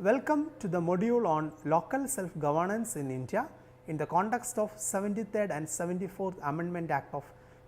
Welcome to the module on local self-governance in India in the context of 73rd and 74th Amendment Act of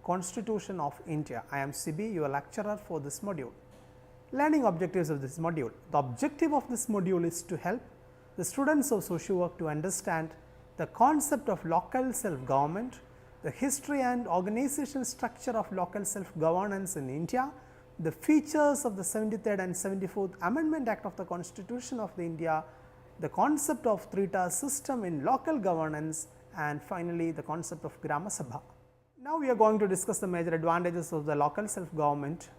Constitution of India. I am CB, your lecturer for this module. Learning objectives of this module. The objective of this module is to help the students of social work to understand the concept of local self-government, the history and organizational structure of local self-governance in India, the features of the 73rd and 74th Amendment Act of the Constitution of the India, the concept of three-tier system in local governance, and finally, the concept of Grama Sabha. Now, we are going to discuss the major advantages of the local self-government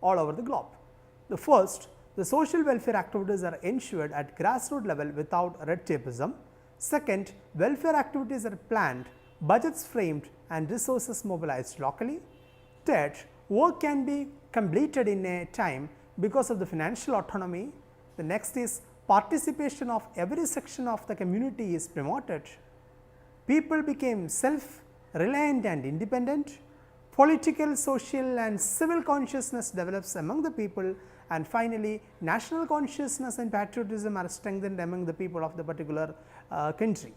all over the globe. The first, the social welfare activities are ensured at grassroots level without red tapeism. Second, welfare activities are planned, budgets framed and resources mobilized locally. Third, work can be completed in a time because of the financial autonomy. The next is participation of every section of the community is promoted. People became self-reliant and independent. Political, social and civil consciousness develops among the people, and finally, national consciousness and patriotism are strengthened among the people of the particular country.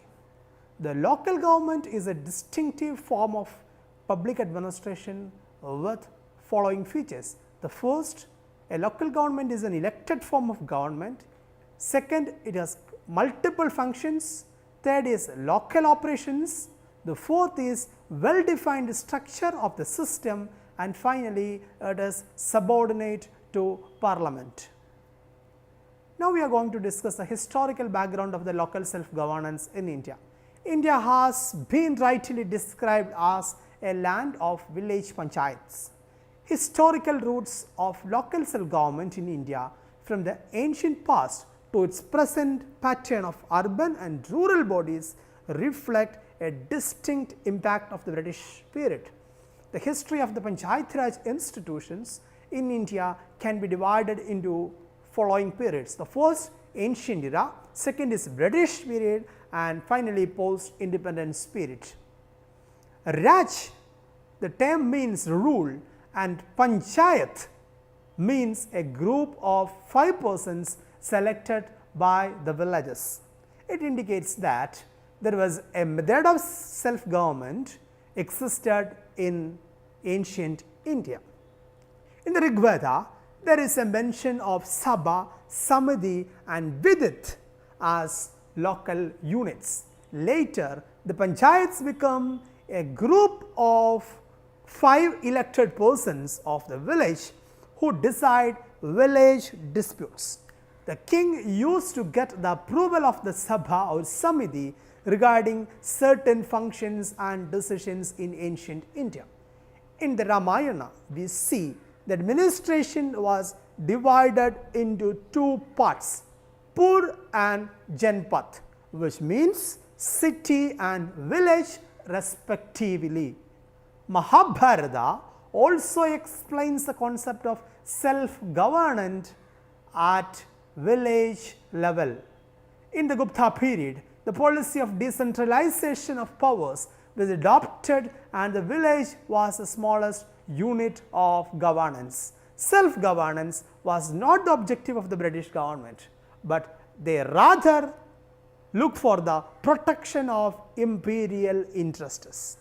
The local government is a distinctive form of public administration with following features. The first, a local government is an elected form of government. Second, it has multiple functions. Third is local operations. The fourth is well defined structure of the system, and finally, it is subordinate to parliament. Now, we are going to discuss the historical background of the local self-governance in India. India has been rightly described as a land of village panchayats. Historical roots of local self-government in India from the ancient past to its present pattern of urban and rural bodies reflect a distinct impact of the British period. The history of the Panchayat Raj institutions in India can be divided into following periods. The first, ancient era, second is British period, and finally post-independence period. Raj, the term means rule, and Panchayat means a group of 5 persons selected by the villages. It indicates that there was a method of self-government existed in ancient India. In the Rig Veda, there is a mention of Sabha, Samiti and Vidit as local units. Later, the Panchayats become a group of 5 elected persons of the village who decide village disputes. The king used to get the approval of the Sabha or Samiti regarding certain functions and decisions in ancient India. In the Ramayana, we see that administration was divided into 2 parts, Pur and Janpat, which means city and village respectively. Mahabharata also explains the concept of self-government at village level. In the Gupta period, the policy of decentralization of powers was adopted and the village was the smallest unit of governance. Self-governance was not the objective of the British government, but they rather look for the protection of imperial interests.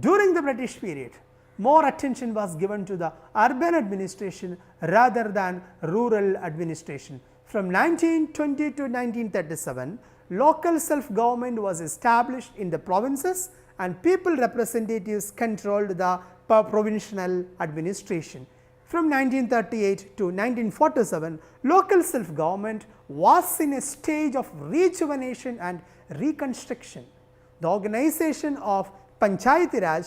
During the British period, more attention was given to the urban administration rather than rural administration. From 1920 to 1937, local self-government was established in the provinces and people representatives controlled the provincial administration. From 1938 to 1947, local self-government was in a stage of rejuvenation and reconstruction. The organization of Panchayat Raj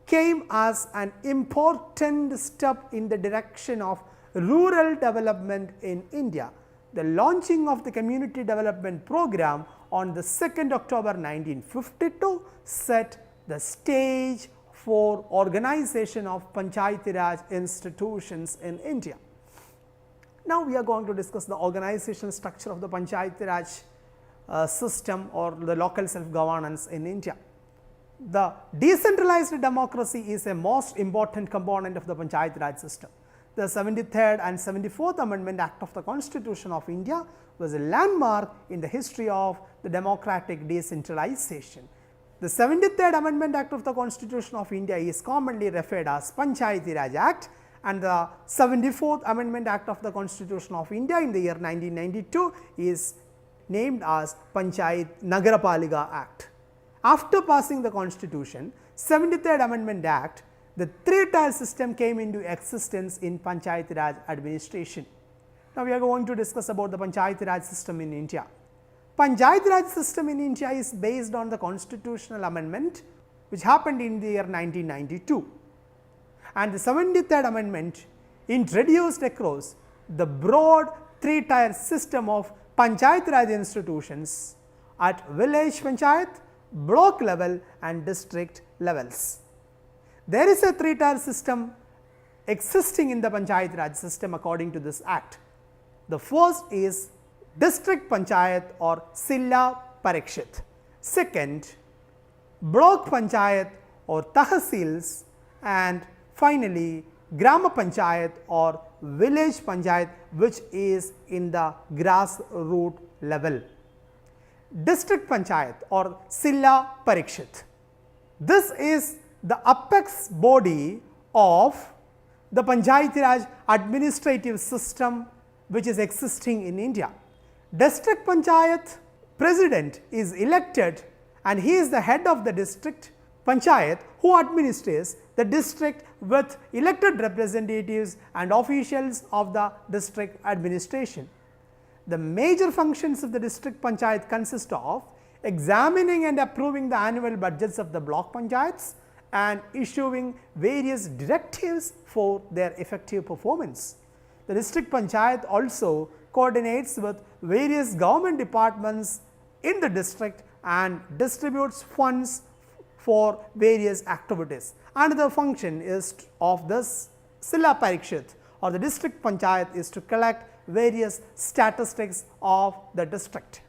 came as an important step in the direction of rural development in India. The launching of the community development program on the 2nd October 1952 set the stage for organization of Panchayat Raj institutions in India. Now, we are going to discuss the organizational structure of the Panchayat Raj system or the local self-governance in India. The decentralized democracy is a most important component of the Panchayat Raj system. the 73rd and 74th Amendment Act of the Constitution of India was a landmark in the history of the democratic decentralization. The 73rd Amendment Act of the Constitution of India is commonly referred as Panchayati Raj Act, and the 74th Amendment Act of the Constitution of India in the year 1992 is named as Panchayat Nagarapalika Act. After passing the Constitution, 73rd Amendment Act, the three-tier system came into existence in Panchayat Raj administration. Now, we are going to discuss about the Panchayat Raj system in India. Panchayat Raj system in India is based on the constitutional amendment which happened in the year 1992, and the 73rd Amendment introduced across the broad three-tier system of Panchayat Raj institutions at village panchayat, block level and district levels. There is a three-tier system existing in the Panchayat Raj system according to this act. The first is district panchayat or Silla Parikshit. Second, block panchayat or Tahsils, and finally Grama Panchayat or village panchayat, which is in the grassroots level. District panchayat or Silla Parikshit. This is the apex body of the Panchayati Raj administrative system which is existing in India. District panchayat president is elected, and he is the head of the district panchayat who administers the district with elected representatives and officials of the district administration. The major functions of the district panchayat consist of examining and approving the annual budgets of the block panchayats and issuing various directives for their effective performance. The district panchayat also coordinates with various government departments in the district and distributes funds for various activities. Another function is of this Silla Parikshit or the district panchayat is to collect various statistics of the district.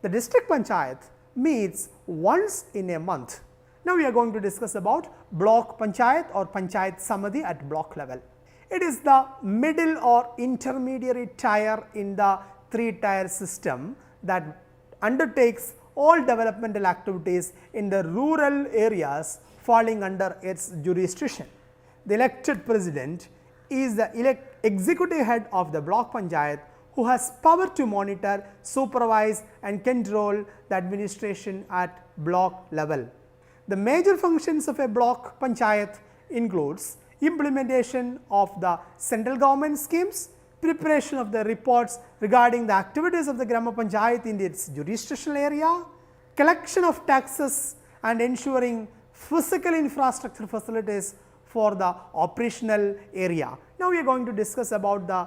The district panchayat meets once in a month. Now, we are going to discuss about block panchayat or panchayat samadhi at block level. It is the middle or intermediary tier in the three-tier system that undertakes all developmental activities in the rural areas falling under its jurisdiction. The elected president is the executive head of the block panchayat who has power to monitor, supervise and control the administration at block level. The major functions of a block panchayat includes implementation of the central government schemes, preparation of the reports regarding the activities of the Grama Panchayat in its jurisdictional area, collection of taxes and ensuring physical infrastructure facilities for the operational area. Now, we are going to discuss about the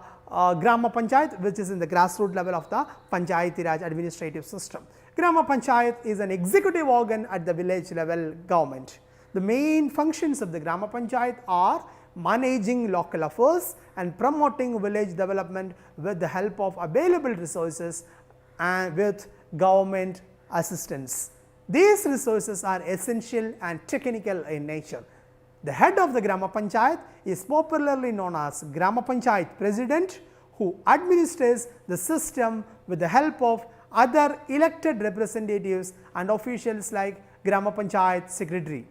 Grama Panchayat, which is in the grassroots level of the Panchayati Raj administrative system. Grama Panchayat is an executive organ at the village level government. The main functions of the Grama Panchayat are managing local affairs and promoting village development with the help of available resources and with government assistance. These resources are essential and technical in nature. The head of the Grama Panchayat is popularly known as Grama Panchayat President, who administers the system with the help of other elected representatives and officials like Grama Panchayat Secretary.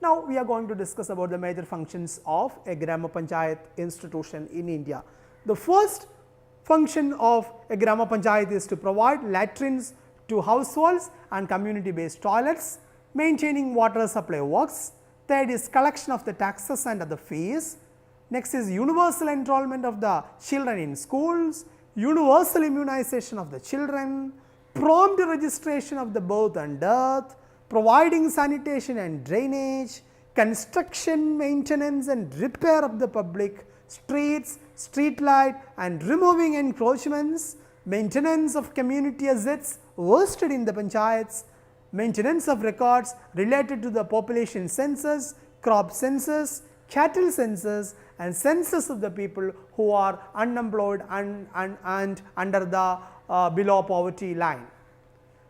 Now, we are going to discuss about the major functions of a Grama Panchayat institution in India. The first function of a Grama Panchayat is to provide latrines to households and community based toilets, maintaining water supply works. Third is collection of the taxes and other fees. Next is universal enrollment of the children in schools, universal immunization of the children, prompt registration of the birth and death, providing sanitation and drainage, construction, maintenance and repair of the public streets, street light and removing encroachments, maintenance of community assets vested in the panchayats, maintenance of records related to the population census, crop census, cattle census and census of the people who are unemployed and under the below poverty line.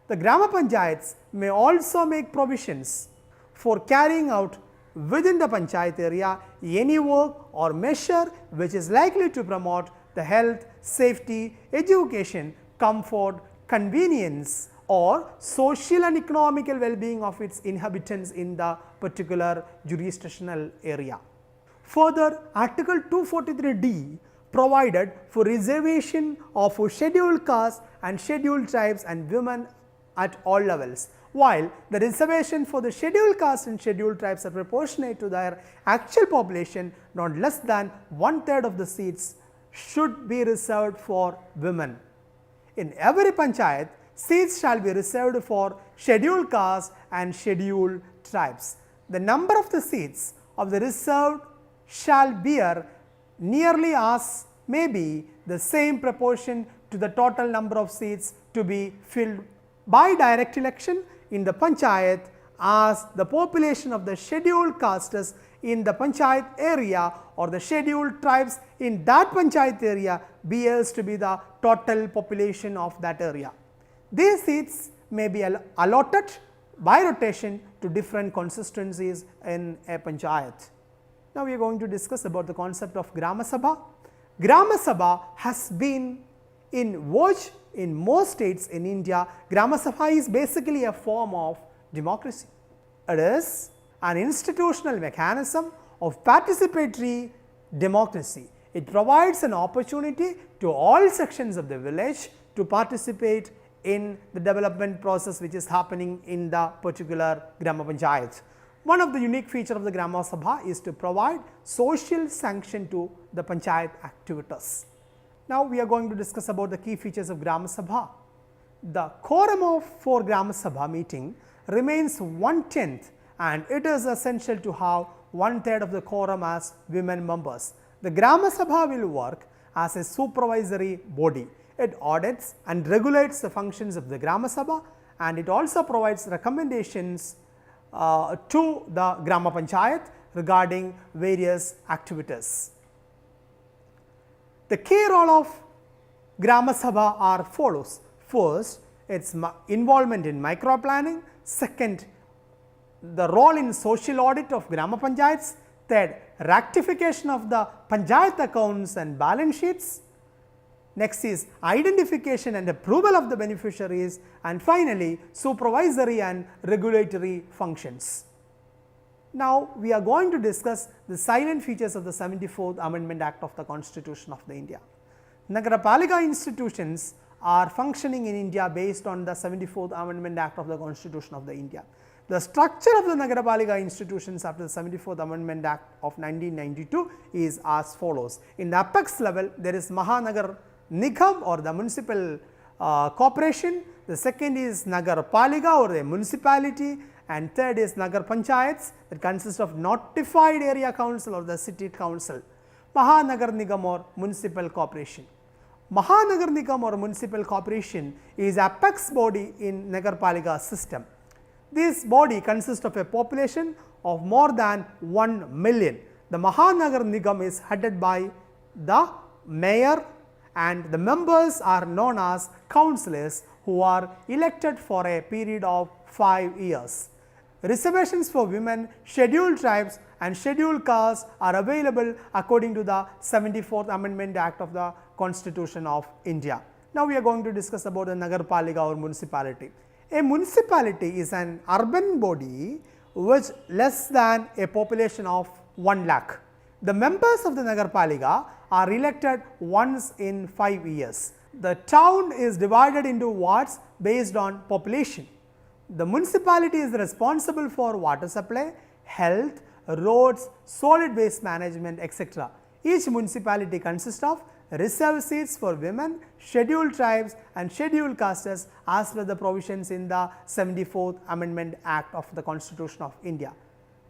The Grama Panchayats may also make provisions for carrying out within the panchayat area any work or measure which is likely to promote the health, safety, education, comfort, convenience or social and economical well-being of its inhabitants in the particular jurisdictional area. Further, Article 243D provided for reservation of scheduled castes and scheduled tribes and women at all levels, while the reservation for the scheduled castes and scheduled tribes are proportionate to their actual population. Not less than 1/3 of the seats should be reserved for women. In every panchayat, seats shall be reserved for scheduled castes and scheduled tribes. The number of the seats of the reserved shall bear nearly as may be the same proportion to the total number of seats to be filled by direct election in the panchayat as the population of the scheduled castes in the panchayat area or the scheduled tribes in that panchayat area bears to be the total population of that area. These seats may be allotted by rotation to different constituencies in a panchayat. Now, we are going to discuss about the concept of Grama Sabha. Grama Sabha has been in vogue in most states in India. Grama Sabha is basically a form of democracy. It is an institutional mechanism of participatory democracy. It provides an opportunity to all sections of the village to participate in the development process which is happening in the particular Grama Panchayat. One of the unique features of the Grama Sabha is to provide social sanction to the panchayat activities. Now, we are going to discuss about the key features of Grama Sabha. The quorum for Grama Sabha meeting remains 1/10 and it is essential to have 1/3 of the quorum as women members. The Grama Sabha will work as a supervisory body. It audits and regulates the functions of the Grama Sabha and it also provides recommendations to the Grama Panchayat regarding various activities. The key role of Grama Sabha are follows. First, its involvement in micro planning. Second, the role in social audit of Grama Panchayats. Third, rectification of the Panchayat accounts and balance sheets. Next is identification and approval of the beneficiaries, and finally, supervisory and regulatory functions. Now, we are going to discuss the silent features of the 74th Amendment Act of the Constitution of the India. Nagarapalika institutions are functioning in India based on the 74th Amendment Act of the Constitution of the India. The structure of the Nagarapalika institutions after the 74th Amendment Act of 1992 is as follows. In the apex level, there is Mahanagar Nigam or the municipal corporation, the second is Nagar Palika or the municipality, and third is Nagar Panchayats that consists of notified area council or the city council. Mahanagar Nigam or municipal corporation. Mahanagar Nigam or municipal corporation is apex body in Nagar Palika system. This body consists of a population of more than 1 million. The Mahanagar Nigam is headed by the mayor and the members are known as councillors who are elected for a period of 5 years. Reservations for women, scheduled tribes and scheduled castes are available according to the 74th Amendment Act of the Constitution of India. Now, we are going to discuss about the Nagar Palika or municipality. A municipality is an urban body which less than a population of 1 lakh. The members of the Nagar Palika are elected once in 5 years. The town is divided into wards based on population. The municipality is responsible for water supply, health, roads, solid waste management, etc. Each municipality consists of reserved seats for women, scheduled tribes and scheduled castes as per the provisions in the 74th Amendment Act of the Constitution of India.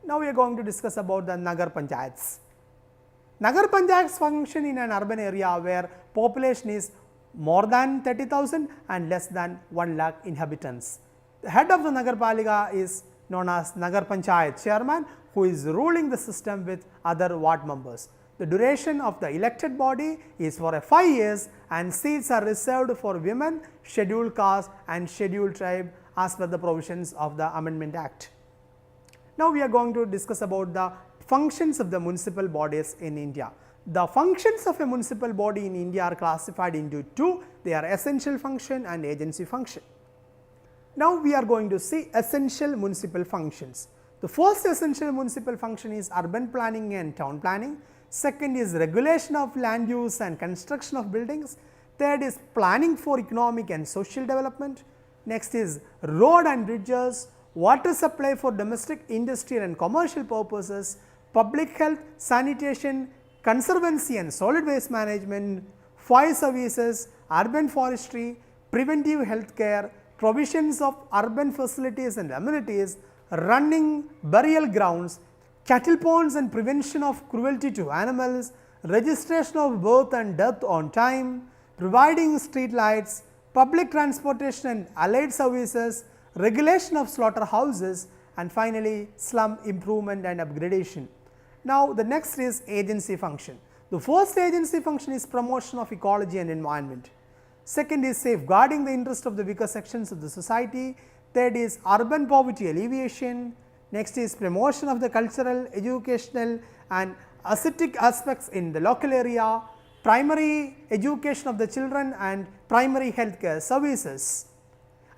Now, we are going to discuss about the Nagar Panchayats. Nagar Panchayats function in an urban area where population is more than 30,000 and less than 1 lakh inhabitants. The head of the Nagar Palika is known as Nagar Panchayat chairman, who is ruling the system with other ward members. The duration of the elected body is for 5 years and seats are reserved for women, scheduled caste and scheduled tribe as per the provisions of the Amendment Act. Now, we are going to discuss about the functions of the municipal bodies in India. The functions of a municipal body in India are classified into two. They are essential function and agency function. Now, we are going to see essential municipal functions. The first essential municipal function is urban planning and town planning. Second is regulation of land use and construction of buildings. Third is planning for economic and social development. Next is road and bridges, water supply for domestic, industrial and commercial purposes, public health, sanitation, conservancy and solid waste management, fire services, urban forestry, preventive health care, provisions of urban facilities and amenities, running burial grounds, cattle ponds and prevention of cruelty to animals, registration of birth and death on time, providing street lights, public transportation and allied services, regulation of slaughterhouses, and finally, slum improvement and upgradation. Now, the next is agency function. The first agency function is promotion of ecology and environment. Second is safeguarding the interest of the weaker sections of the society. Third is urban poverty alleviation. Next is promotion of the cultural, educational and aesthetic aspects in the local area, primary education of the children and primary healthcare services.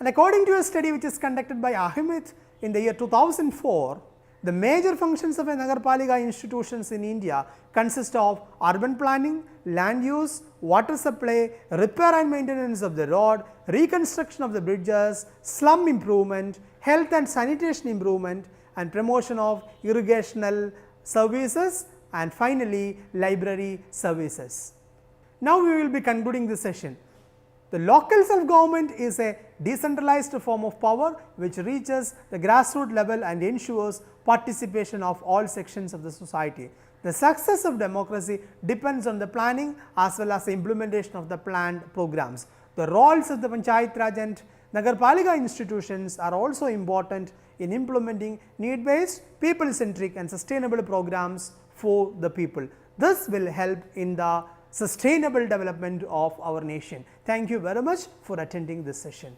And according to a study which is conducted by Ahmed in the year 2004, the major functions of a Nagarpalika institutions in India consist of urban planning, land use, water supply, repair and maintenance of the road, reconstruction of the bridges, slum improvement, health and sanitation improvement and promotion of irrigational services and finally, library services. Now, we will be concluding this session. The local self-government is a decentralized form of power which reaches the grassroots level and ensures participation of all sections of the society. The success of democracy depends on the planning as well as the implementation of the planned programs. The roles of the Panchayat Raj and Nagarpalika institutions are also important in implementing need-based, people-centric and sustainable programs for the people. This will help in the sustainable development of our nation. Thank you very much for attending this session.